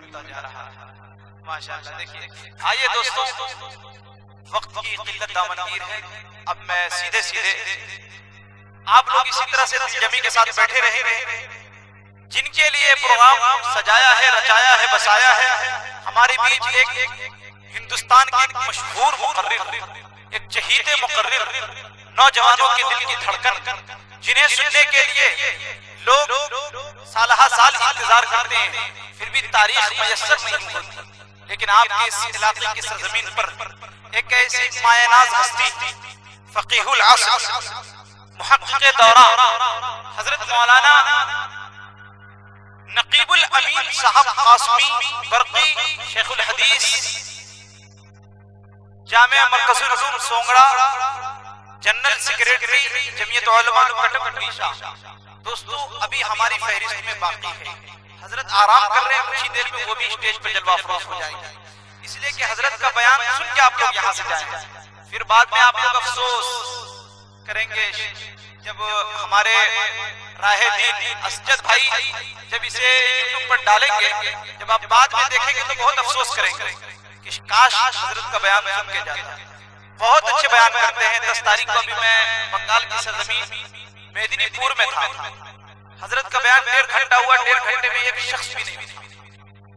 होता जा रहा है। माशाअल्लाह। देखिए आइए दोस्तों, वक्त की किल्लत दामनगीर है, अब मैं सीधे सीधे आप लोग इसी तरह से जमी के साथ बैठे रहेंगे। जिनके लिए प्रोग्राम सजाया है, रचाया है, बसाया है, हमारे बीच एक हिंदुस्तान के मशहूर मुकर्रिर, एक चहीते मुकर्रिर, नौजवानों के दिल की धड़कन, जिन्हें सुनने के लिए लोग सालहा साल इंतजार करते हैं, फिर भी तारीख मयस्सर नहीं होती। लेकिन आपके इस इलाके की सरजमीन पर एक ऐसी मायनाज हस्ती, फकीहुल असर, मुहक्किक़े दौरान हजरत मौलाना नकीबुल अमीन साहब कासमी बरकी, शेखुल हदीस, जामिया मरकजुल उलूम सोंगड़ा, जनरल सेक्रेटरी जमीयत उलमा कटक उड़ीसा। दोस्तों अभी हमारी फहरिस्त में बाकी है। हजरत आराम कर रहे हैं, कुछ ही देर में वो भी स्टेज पर जलवा फरोश हो जाएंगे, इसलिए कि हजरत का बयान सुन के आप लोग यहाँ से जाएंगे। फिर बाद में आप लोग अफसोस करेंगे जब हमारे राहे दीन असजद भाई जब इसे यूट्यूब पर डालेंगे, जब आप बाद में देखेंगे तो बहुत अफसोस करेंगे कि काश हजरत का बयान सुन के जाता। बहुत अच्छे बयान करते हैं। 10 तारीख को अभी मैं बंगाल की सरजमीन मेदिनीपुर में था, हजरत का बयान 1.5 घंटा हुआ, 1.5 घंटे में एक शख्स भी नहीं मिला।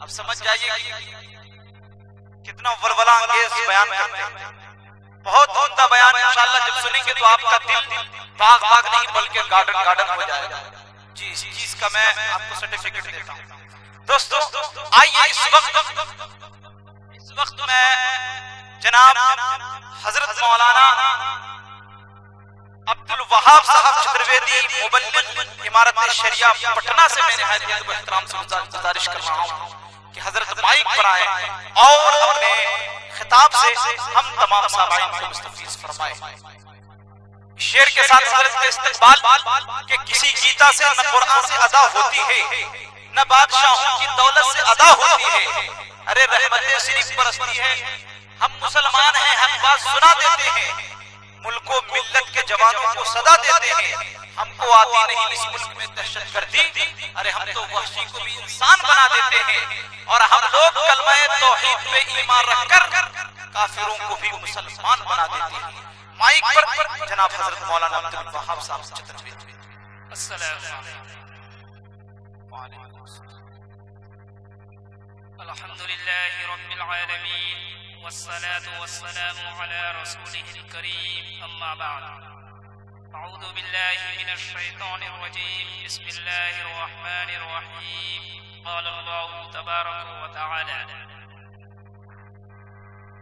अब समझ जाइए कितना वलवला अंगेज बयान करते हैं। बहुत उम्दा बयान, इंशाअल्लाह जब सुनेंगे तो आपका दिल बाग बाग नहीं बल्कि गार्डन गार्डन हो जाएगा। जी, इस चीज का मैं आपको सर्टिफिकेट देता हूँ। दोस्तों आइए इस वक्त मैं जनाब हजरत मौलाना अब्दुल वहाब साहब चतुर्वेदी मुबल्लिग इमारत शरिया पटना से मैं निहायत एहतराम से गुजारिश कर रहा हूँ कि हजरत माइक पर आए और अपने खिताब से हम तमाम सामाईन को मुस्तफीज फरमाए। शेर के साथ हजरत का इस्तकबाल कि किसी गीता से न कुरान से अदा होती है, न बादशाहों की दौलत से अदा होती है। अरे रहमतें सिर्फ बरसती है, हम मुसलमान हैं, हम बात सुना देते हैं, मुल्को मिल्लत के जवानों को सदा देते हैं। हमको आती नहीं इस मुल्क में दहशत गर्दी, अरे हम तो वहशी को भी इंसान बना देते हैं। और हम लोग कलमाए तौहीद पे ईमान रखकर काफिरों को भी मुसलमान बना देते हैं। माइक पर जनाब हजरत मौलाना अब्दुल वहाब साहब चतुर्वेदी। अस्सलाम वालेकुम। अल्हम्दुलिल्लाहि रब्बिल आलमीन वस्सलातु वस्सलामु अला रसूलिहिल करीम, अम्मा बाद। अऊज़ु बिल्लाहि मिनश शैतानिर रजीम, बिस्मिल्लाहिर रहमानिर रहीम। क़ाल अल्लाहु तबारक व तआला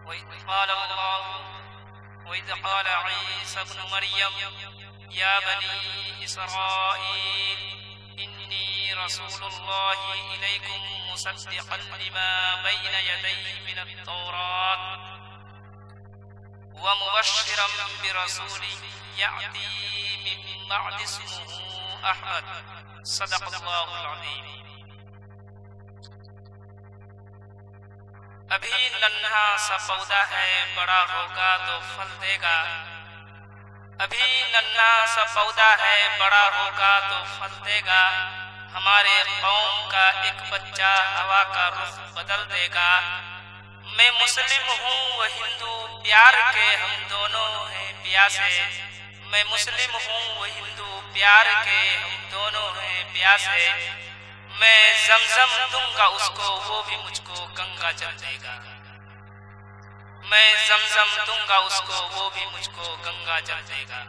वइज़ क़ाल ईसा इब्नु मरियम या बनी इसराईल इन्नी रसूलुल्लाहि इलैकुम मुसद्दिक़न लिमा बैन यदैहि मिनत-तौरात व मुबश्शिरन बिरसूलिन याती मिन बअदि इस्मुहु अहमद। सदक़ल्लाहुल अज़ीम। अभी नन्हा सा पौधा है, बड़ा होगा तो फल देगा। अभी नन्हा सा पौधा है, बड़ा होगा तो फल देगा। हमारे कौम का एक बच्चा हवा का रुख बदल देगा। मैं मुस्लिम हूँ वह हिंदू, प्यार के हम दोनों हैं प्यासे। मैं मुस्लिम हूँ वह हिंदू, प्यार के हम दोनों हैं प्यासे। मैं जमजम दूंगा उसको, वो भी मुझको गंगा जल देगा। मैं जमजम दूंगा उसको, वो भी मुझको गंगा जल देगा।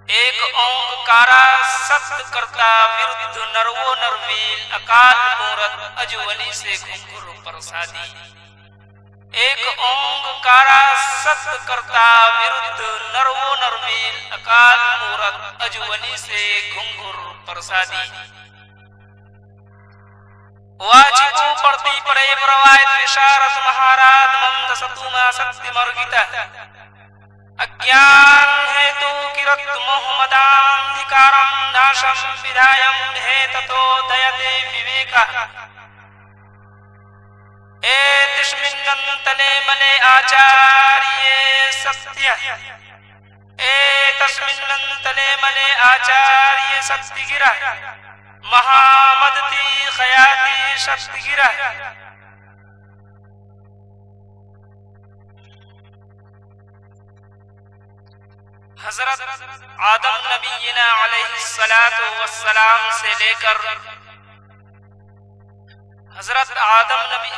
एक ओंकारा सत्य करता विरुद्ध नरवो नरवील, अकाल मूरत अजवली से घुंघरू प्रसादी। एक ओंकारा सत्य करता विरुद्ध नरवो नरवील, अकाल मूरत अजवली से घुंघरू प्रसादी। वाजिबों पड़ती पड़े प्रवायत विशारद महाराज मंद सतुमा सत्य मर्गिता। अज्ञान है तो किरत मोहमदांधिकारम नाशम विधायम है ततो दयते विवेका। ए तिष्मिन्नं तले मले आचार्य सत्य, ए तस्मिन्नं तले मले आचार्य सत्य गिरा। महामदती खयाती शक्तिगिरा हजरत आदम नबीना अलैहिस्सलातु वस्सलाम से लेकर हजरत आदम नबी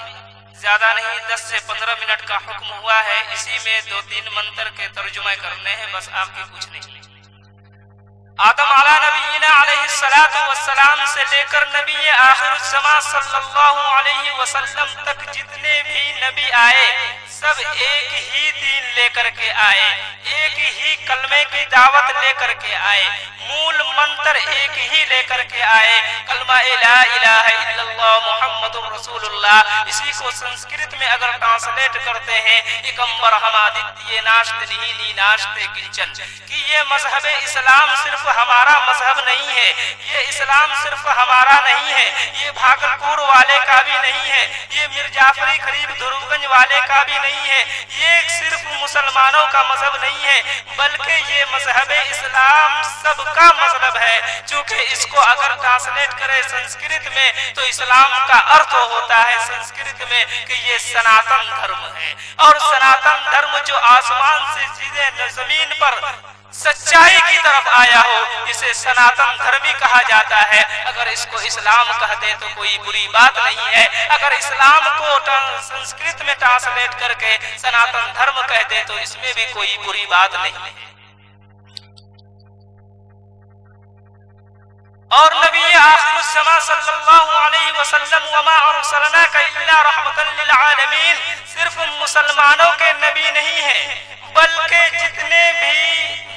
ज्यादा नहीं 10 से 15 मिनट का हुक्म हुआ है। इसी में 2-3 मंत्र के तर्जुमे करने हैं, बस आपके कुछ नहीं। आदम अला नबीना अलैहिस्सलातु वस्सलाम से लेकर नबी आखिरुज़्ज़मा सल्लल्लाहु अलैहि वसल्लम तक जितने भी नबी आए सब एक ही दीन लेकर के आए, एक ही कलमे की दावत लेकर के आए, मूल मंत्र एक ही लेकर के आए, कलमा ला इलाहा इल्लल्लाह मुहम्मदुर रसूलुल्लाह। इसी को संस्कृत में अगर ट्रांसलेट करते हैं इकम्बर हमादित्य नाश्त नी नाश्ते किंचन, कि ये मजहब इस्लाम सिर्फ हमारा मजहब नहीं है, ये इस्लाम सिर्फ हमारा नहीं है, ये भागलपुर वाले का भी नहीं है, ये मिर्जाफरी करीब ध्रुवगंज वाले का भी नहीं है, ये सिर्फ मुसलमानों का मजहब नहीं है, बल्कि ये मजहब इस्लाम सबका मजहब है। चूंकि इसको अगर ट्रांसलेट करें संस्कृत में तो इस्लाम का अर्थ होता है संस्कृत में कि ये सनातन धर्म है, और सनातन धर्म जो आसमान से सीधे जमीन पर सच्चाई की तरफ आया हो इसे सनातन धर्मी कहा जाता है। अगर इसको इस्लाम कह दे तो कोई बुरी बात नहीं है, अगर इस्लाम को संस्कृत में ट्रांसलेट करके सनातन धर्म कह दे तो इसमें भी कोई बुरी बात नहीं है। और नबी आखिरुज़्ज़मा सल्लल्लाहु अलैहि वसल्लम वमा अरसलनाका इल्ला रहमतन लिल आलमीन सिर्फ मुसलमानों के नबी नहीं है, बल्कि जितने भी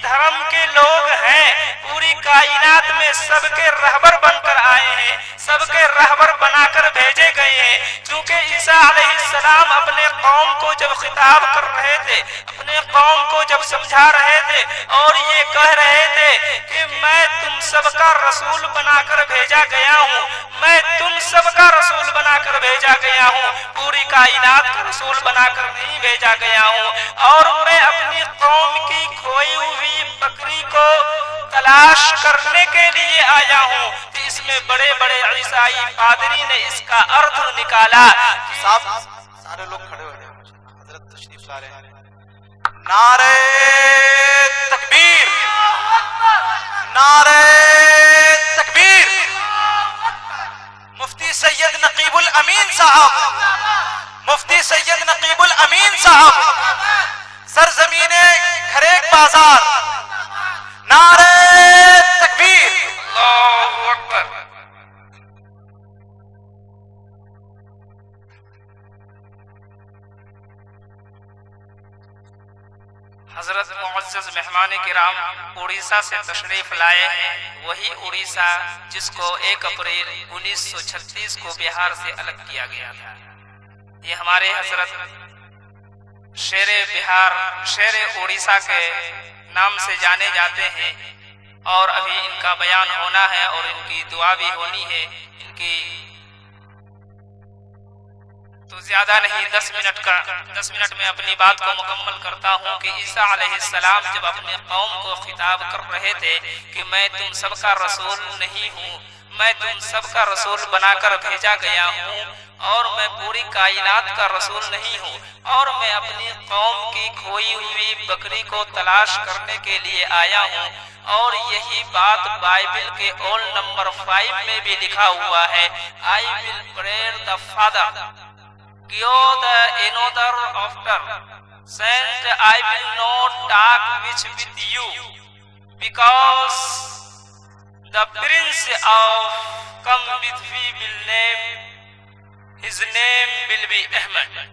धर्म के लोग हैं पूरी कायनात में सबके रहबर बनकर आए हैं, सबके रहबर बनाकर भेजे गए हैं। क्योंकि ईसा अलैहिस्सलाम अपने कौम को जब खिताब कर रहे थे, अपने कौम को जब समझा रहे थे और ये कह रहे थे कि मैं तुम सबका रसूल बनाकर भेजा गया हूँ, मैं तुम सबका रसूल बनाकर भेजा गया हूँ, पूरी कायनात का रसूल बनाकर नहीं भेजा गया हूँ, और मैं अपनी कौम की खोई हुई बकरी को तलाश करने के लिए आया हूँ। तो इसमें बड़े बड़े ईसाई पादरी ने इसका अर्थ निकाला। सारे लोग खड़े हो गए, हजरत तशरीफ ला रहे हैं। नारे तकबीर, नारे तकबीर। मुफ्ती सैयद नकीबुल अमीन साहब, मुफ्ती सैयद नकीबुल अमीन साहब, सरजमीने खरेक बाजार, नारे तकबीर, अल्लाहु अकबर। हजरत मुअज़्ज़ज़ मेहमान किराम उड़ीसा से तशरीफ लाए हैं, वही उड़ीसा जिसको 1 अप्रैल 1936 को बिहार से अलग किया गया था। ये हमारे हजरत शेरे बिहार, शेरे उड़ीसा के नाम से जाने जाते हैं, और अभी इनका बयान होना है और इनकी दुआ भी होनी है। इनकी तो ज्यादा नहीं 10 मिनट में अपनी बात को मुकम्मल करता हूँ कि ईसा अलैहिस्सलाम जब अपने कौम को खिताब कर रहे थे कि मैं तुम सबका रसूल नहीं हूँ, मैं तुम सबका रसूल बनाकर भेजा गया हूँ, और मैं पूरी कायनात का रसूल नहीं हूँ, और मैं अपनी कौम की खोई हुई बकरी को तलाश करने के लिए आया हूँ। और यही बात बाइबल के ओल नंबर 5 में भी लिखा हुआ है, I will prayer the father give the another after sent I will not talk which with you because the prince of come with we will name his name will be Ahmad।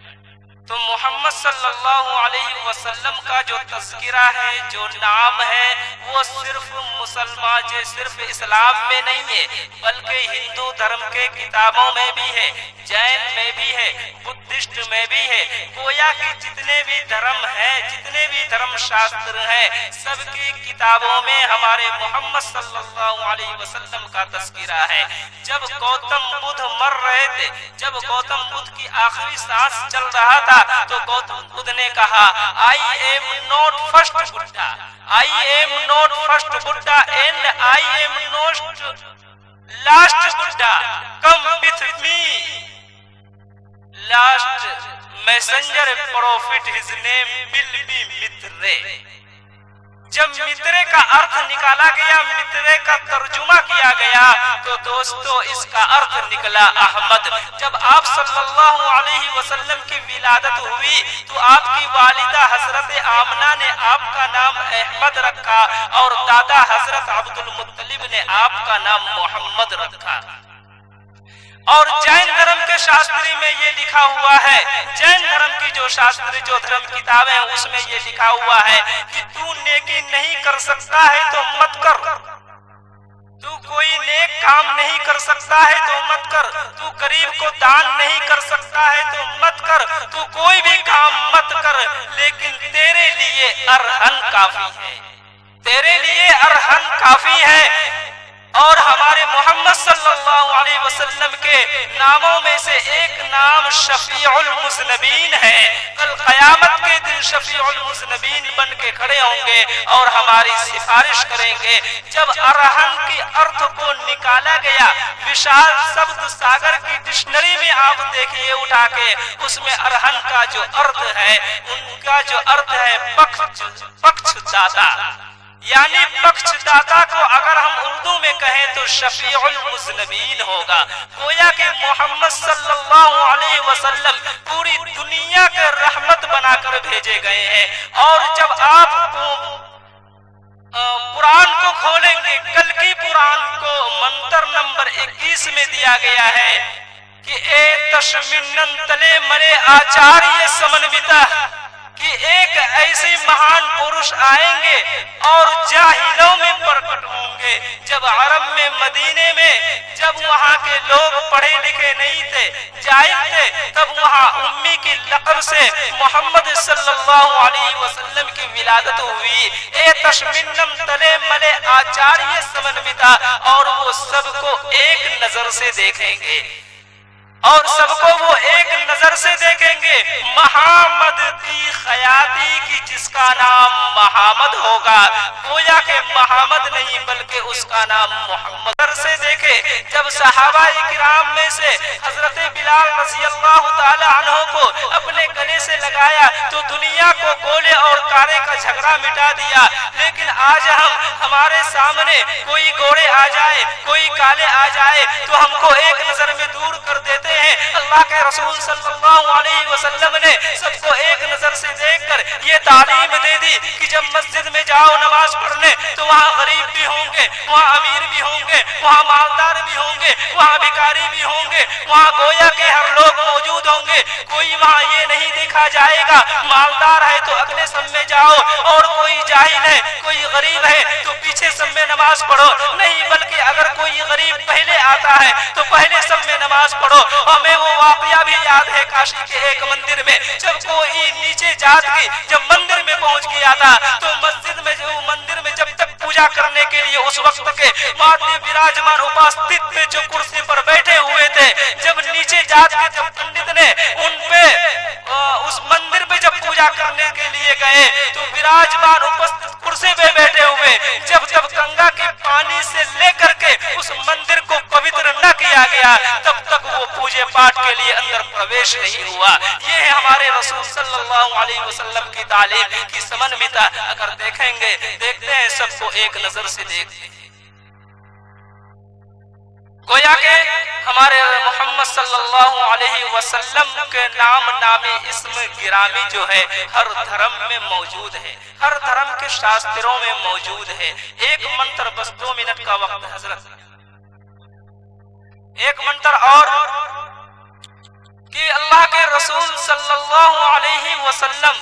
तो मोहम्मद सल्लल्लाहु अलैहि वसल्लम का जो तज़किरा है, जो नाम है, वो सिर्फ मुसलमान जो सिर्फ इस्लाम में नहीं है बल्कि हिंदू धर्म के किताबों में भी है, जैन में भी है, बुद्धिस्ट में भी है। गोया कि जितने भी धर्म हैं, जितने भी धर्म शास्त्र हैं, सबकी किताबों में हमारे मोहम्मद सल्लल्लाहु अलैहि वसल्लम का तज़किरा है। जब गौतम बुद्ध मर रहे थे, जब गौतम बुद्ध की आखिरी सांस चल रहा था, तो गौतम बुद्ध ने कहा I am not first Buddha, I am not first Buddha and I am not last Buddha, come with me last messenger prophet his name will be मित्रे। जब मित्रे का अर्थ निकाला गया, मित्रे का तर्जुमा किया गया, तो दोस्तों इसका अर्थ निकला अहमद। जब आप सल्लल्लाहु अलैहि वसल्लम की विलादत हुई तो आपकी वालिदा हजरत आमना ने आपका नाम अहमद रखा और दादा हजरत अब्दुल मुत्तलिब ने आपका नाम मोहम्मद रखा। और जैन धर्म के शास्त्री में ये लिखा हुआ है, जैन धर्म की जो शास्त्री जो धर्म किताबें हैं उसमें ये लिखा हुआ है कि तू नेकी नहीं कर सकता है तो मत कर, तू कोई नेक काम नहीं कर सकता है तो मत कर, तू गरीब को दान नहीं कर सकता है तो मत कर, तू कोई भी काम मत कर, लेकिन तेरे लिए अरहन काफी है, तेरे लिए अरहन काफी है। और हमारे मोहम्मद सल्लल्लाहु अलैहि वसल्लम के नामों में से एक नाम शफीउल मुज़नबीन है। कल क़यामत के दिन शफीउल मुज़नबीन बन के खड़े होंगे और हमारी सिफारिश करेंगे। जब अरहन के अर्थ को निकाला गया, विशाल शब्द सागर की डिक्शनरी में आप देखिए उठा के, उसमें अरहन का जो अर्थ है, उनका जो अर्थ है पक्षदाता, यानी पक्षदाता को अगर हम उर्दू में कहें तो शफीउल मुज़नबीन होगा। गोया कि मोहम्मद सल्लल्लाहु अलैहि वसल्लम पूरी दुनिया के रहमत बनाकर भेजे गए हैं। और जब आप कुरान को खोलेंगे, कल की कुरान को मंत्र नंबर 21 में दिया गया है कि ए तशमिनन तले मरे आचार्य समन्विता, कि एक ऐसे महान पुरुष आएंगे और जाहिलों में प्रकट होंगे। जब अरब में मदीने में जब वहाँ के लोग पढ़े लिखे नहीं थे, जाहिल थे, तब वहाँ उम्मी की लक़ब से मोहम्मद सल्लल्लाहु अलैहि वसल्लम की विलादत हुई। ए तशमिन्नम तले मले आचार्य समन्विता, और वो सबको एक नजर से देखेंगे, और सबको वो एक नजर से देखेंगे। महामद दी खयाती की जिसका नाम महामद होगा, गोया के महामद नहीं बल्कि उसका नाम मोहम्मद से देखे। जब सहाबाए किराम में से हजरत बिलाल रज़ी अल्लाह ताला अन्हु को अपने गले से लगाया तो दुनिया को गोले और कारे का झगड़ा मिटा दिया। लेकिन आज हमारे सामने कोई गोरे आ जाए, कोई काले आ जाए तो हमको एक नजर में दूर कर देते हैं। अल्लाह के रसूल सल्लल्लाहु अलैहि वसल्लम ने सबको एक नजर से देखकर ये तालीम दे दी कि जब मस्जिद में जाओ नमाज पढ़ने तो वहाँ गरीब भी होंगे, वहाँ अमीर भी होंगे, वहाँ मालदार भी होंगे, वहाँ भिखारी भी होंगे, वहाँ गोया के हर लोग मौजूद होंगे। कोई वहाँ ये नहीं देखा जाएगा मालदार है तो अगले सब में जाओ, और कोई जाहिल है, कोई गरीब है तो पीछे सब में नमाज पढ़ो, नहीं, बल्कि अगर कोई गरीब पहले आता है तो पहले सब में नमाज पढ़ो। हमें वो वाकया भी याद है काशी के एक मंदिर में, जब कोई नीचे जात की जब मंदिर में पहुंच गया था तो मस्जिद में जो मंदिर में जब तक पूजा करने के लिए उस वक्त के माते विराजमान उपस्थित थे जो कुर्सी पर बैठे हुए थे, जब नीचे जात के जब पंडित ने उन पे उस मंदिर में जब पूजा करने के लिए गए तो विराजमान उपस्थित कुर्सी पे बैठे हुए जब जब गंगा के पानी से लेकर के उस मंदिर को पवित्र न किया गया तब तक वो पूजे पाठ के लिए अंदर प्रवेश नहीं हुआ। ये है हमारे रसूल सल्लल्लाहु अलैहि वसल्लम की तालीम की समन्विता। अगर देखेंगे, देखते हैं सबको एक नजर से देखते हैं। गोया के हमारे मोहम्मद सल्लल्लाहु अलैहि वसल्लम के नाम नामी इस्म गिरामी जो है हर धर्म में मौजूद है, हर धर्म के शास्त्रों में मौजूद है। एक मंत्र, बस 2 मिनट का वक्त हजरत, एक मंत्र और कि अल्लाह के रसूल सल्लल्लाहु अलैहि वसल्लम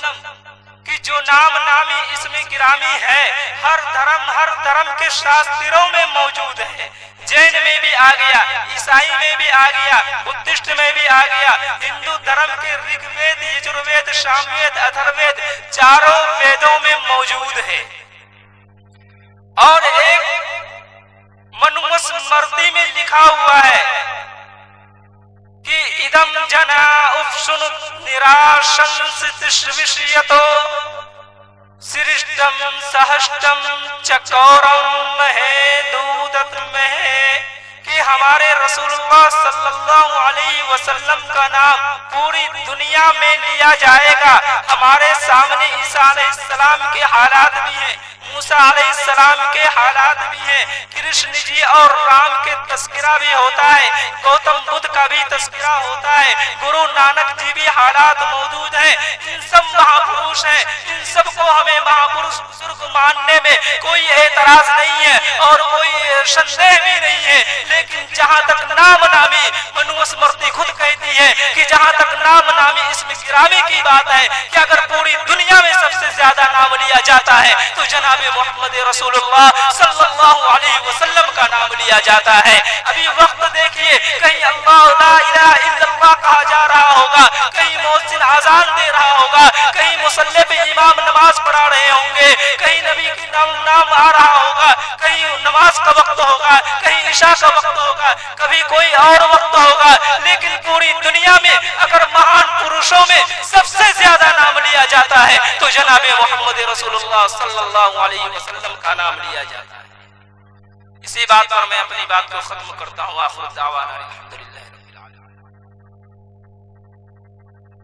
की जो नाम नामी इसमें गिरामी है हर धर्म के शास्त्रों में मौजूद है। जैन में भी आ गया, ईसाई में भी आ गया, बुद्धिस्ट में भी आ गया, हिंदू धर्म के ऋग्वेद, यजुर्वेद, सामवेद, अथर्ववेद चारों वेदों में मौजूद है। और एक मनुस्मृति में लिखा हुआ है कि इदम जना उपसुन निराशंसितश्विष्यतो सृष्टम सहष्टम चकौरम महे दूदत महे, कि हमारे रसूलुल्लाह सल्लल्लाहु अलैहि वसल्लम का नाम पूरी दुनिया में लिया जाएगा। हमारे सामने ईसा अलैहिस्सलाम के हालात भी हैं, मूसा अलैहिस्सलाम के हालात भी हैं, कृष्ण जी और राम के तस्करा भी होता है, गौतम बुद्ध का भी तस्करा होता है, गुरु नानक जी भी हालात मौजूद हैं। इन सब महापुरुष हैं, इन सबको हमें महापुरुष बुजुर्ग मानने में कोई एतराज नहीं है और कोई संदेह भी नहीं है। लेकिन जहाँ तक नाम नामी, मनुस्मृति खुद कहती है कि जहाँ तक नाम नामी इसमें गिरामी की बात है कि अगर पूरी दुनिया में सबसे ज्यादा नाम लिया जाता है तो जनाब मोहम्मद रसूलुल्लाह सल्लल्लाहु अलैहि वसल्लम का नाम लिया जाता है। अभी वक्त देखिए, कहीं अल्लाह ला इलाहा इल्लल्लाह कहा जा रहा होगा, कहीं मोहसिन आजान दे रहा होगा, कहीं मुसल्ले पे इमाम नमाज पढ़ा रहे होंगे, कहीं नबी के नाम आ रहा होगा, कहीं नमाज का वक्त होगा, कहीं इशा का वक्त होगा, कभी कोई और वक्त होगा। लेकिन पूरी दुनिया में अगर महान पुरुषों में सबसे ज्यादा नाम लिया जाता है तो जनाब मोहम्मद रसूलुल्लाह सल्लल्लाहु अलैहि वसल्लम का नाम लिया जाता है। इसी बात पर मैं अपनी बात को खत्म करता हूँ। आखिर दावाना अल्हम्दुलिल्लाह।